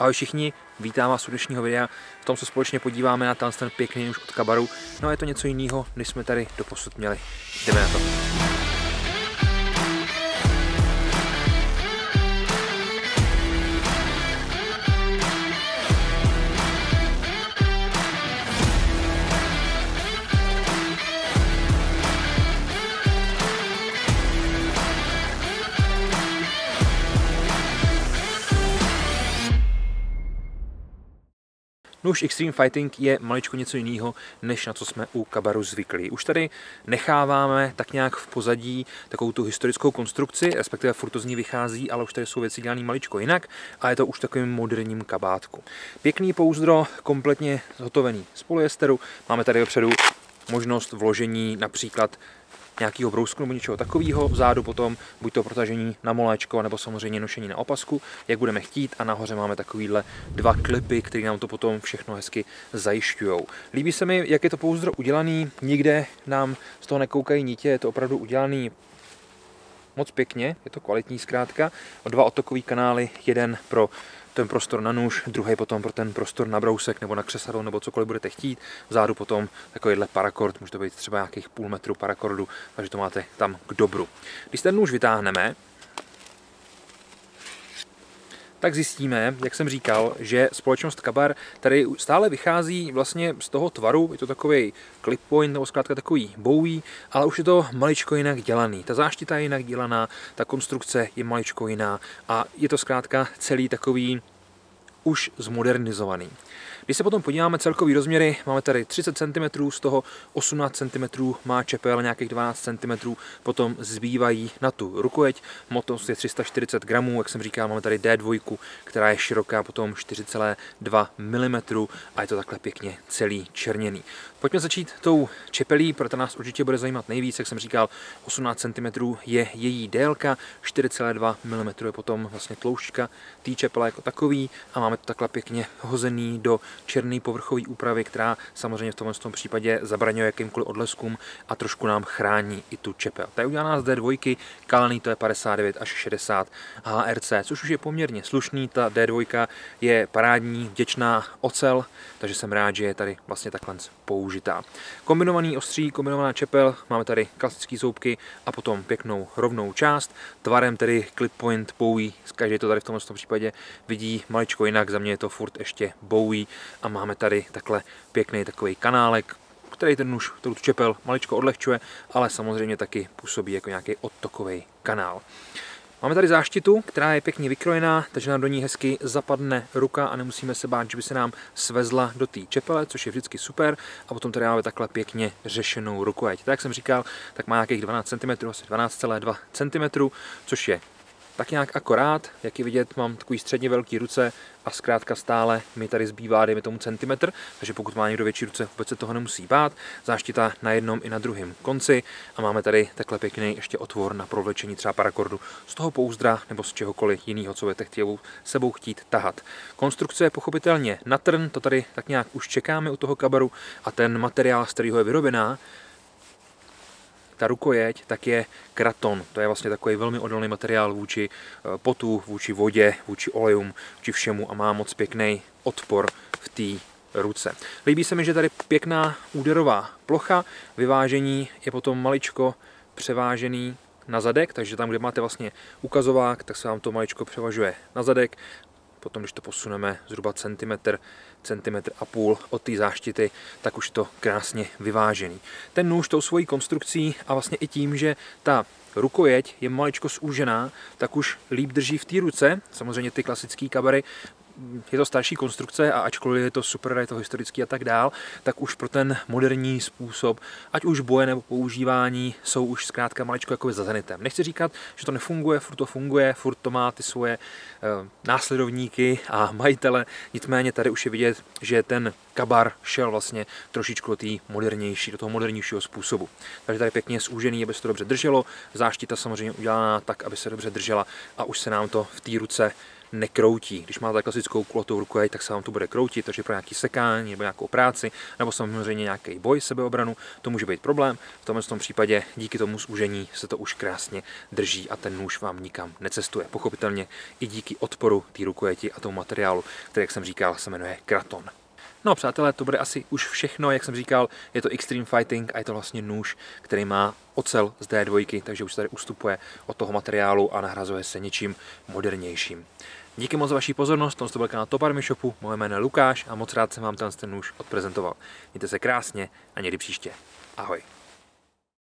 Ahoj všichni, vítám vás u dnešního videa. V tom se společně podíváme na ten pěkný nůž od Kabaru. No a je to něco jiného, než jsme tady doposud měli. Jdeme na to. Nůž Extreme Fighting je maličko něco jiného, než na co jsme u Kabaru zvyklí. Už tady necháváme tak nějak v pozadí takovou tu historickou konstrukci, respektive furt to z ní vychází, ale už tady jsou věci dělané maličko jinak a je to už takovým moderním kabátku. Pěkný pouzdro, kompletně zhotovený z polyesteru. Máme tady vepředu možnost vložení například nějakého brousku nebo něčeho takového, vzadu potom buď to protažení na moléčko, nebo samozřejmě nošení na opasku, jak budeme chtít, a nahoře máme takovýhle dva klipy, které nám to potom všechno hezky zajišťují. Líbí se mi, jak je to pouzdro udělaný, nikde nám z toho nekoukají nitě, je to opravdu udělaný moc pěkně, je to kvalitní zkrátka. Dva odtokové kanály, jeden pro ten prostor na nůž, druhý potom pro ten prostor na brousek nebo na křesadlo nebo cokoliv budete chtít. Vzadu potom takovýhle parakord, může to být třeba nějakých půl metru parakordu, takže to máte tam k dobru. Když ten nůž vytáhneme, tak zjistíme, jak jsem říkal, že společnost Kabar tady stále vychází vlastně z toho tvaru, je to takový clip point nebo zkrátka takový bowie, ale už je to maličko jinak dělaný. Ta záštita je jinak dělaná, ta konstrukce je maličko jiná a je to zkrátka celý takový už zmodernizovaný. Když se potom podíváme celkový rozměry, máme tady 30 cm, z toho 18 cm má čepel, nějakých 12 cm potom zbývají na tu rukojeť. Hmotnost je 340 gramů, jak jsem říkal, máme tady D2, která je široká potom 4,2 mm a je to takhle pěkně celý černěný. Pojďme začít tou čepelí, protože nás určitě bude zajímat nejvíc, jak jsem říkal, 18 cm je její délka, 4,2 mm je potom vlastně tloušťka té čepele jako takový a máme to takhle pěkně hozený do černé povrchové úpravy, která samozřejmě v tomto případě zabraňuje jakýmkoliv odleskům a trošku nám chrání i tu čepel. Ta je udělaná z D2, kalený to je 59 až 60 HRC, což už je poměrně slušný. Ta D2 je parádní, vděčná ocel, takže jsem rád, že je tady vlastně takhle použitá. Kombinovaný ostří, kombinovaná čepel, máme tady klasické zoubky a potom pěknou rovnou část, tvarem tedy clip point bowie, každý to tady v tomto případě vidí maličko jinak, za mě je to furt ještě bowie a máme tady takhle pěkný takový kanálek, který ten nůž, tu čepel maličko odlehčuje, ale samozřejmě taky působí jako nějaký odtokový kanál. Máme tady záštitu, která je pěkně vykrojená, takže nám do ní hezky zapadne ruka a nemusíme se bát, že by se nám svezla do té čepele, což je vždycky super. A potom tady máme takhle pěkně řešenou rukojeť. Tak jak jsem říkal, tak má nějakých 12 cm, asi 12,2 cm, což je tak nějak akorát, jak je vidět, mám takový středně velký ruce a zkrátka stále mi tady zbývá, dejme tomu centimetr, takže pokud má někdo větší ruce, vůbec se toho nemusí bát. Záštita na jednom i na druhém konci a máme tady takhle pěkný ještě otvor na provlečení třeba parakordu z toho pouzdra nebo z čehokoliv jiného, co budete sebou chtít tahat. Konstrukce je pochopitelně na trn, to tady tak nějak už čekáme u toho Kabaru a ten materiál, z kterého je vyrobená, ta rukojeť, tak je kraton. To je vlastně takový velmi odolný materiál vůči potu, vůči vodě, vůči olejům, vůči všemu a má moc pěkný odpor v té ruce. Líbí se mi, že tady pěkná úderová plocha, vyvážení je potom maličko převážený na zadek, takže tam, kde máte vlastně ukazovák, tak se vám to maličko převažuje na zadek. Potom, když to posuneme zhruba centimetr a půl od té záštity, tak už to krásně vyvážený. Ten nůž tou svojí konstrukcí a vlastně i tím, že ta rukojeť je maličko zúžená, tak už líp drží v té ruce. Samozřejmě ty klasické Kabary, je to starší konstrukce a ačkoliv je to super, je to historický a tak dál, tak už pro ten moderní způsob, ať už boje nebo používání, jsou už zkrátka maličko jako za zenitem. Nechci říkat, že to nefunguje, furt to má ty svoje následovníky a majitele, nicméně tady už je vidět, že ten Kabar šel vlastně trošičku do toho modernějšího způsobu. Takže tady pěkně zúžený, aby se to dobře drželo, záštita samozřejmě udělaná tak, aby se dobře držela a už se nám to v té ruce nekroutí. Když máte klasickou kulatou rukojeť, tak se vám to bude kroutit, takže pro nějaký sekání nebo nějakou práci, nebo samozřejmě nějaký boj, sebeobranu, to může být problém. V tomto případě díky tomu zúžení se to už krásně drží a ten nůž vám nikam necestuje. Pochopitelně i díky odporu té rukojeti a tomu materiálu, který, jak jsem říkal, se jmenuje Kraton. No přátelé, to bude asi už všechno, jak jsem říkal, je to Extreme Fighting a je to vlastně nůž, který má ocel z D2, takže už se tady ustupuje od toho materiálu a nahrazuje se něčím modernějším. Díky moc za vaši pozornost, to byl kanál Top Army Shopu, moje jméno je Lukáš a moc rád jsem vám ten nůž odprezentoval. Mějte se krásně a někdy příště. Ahoj.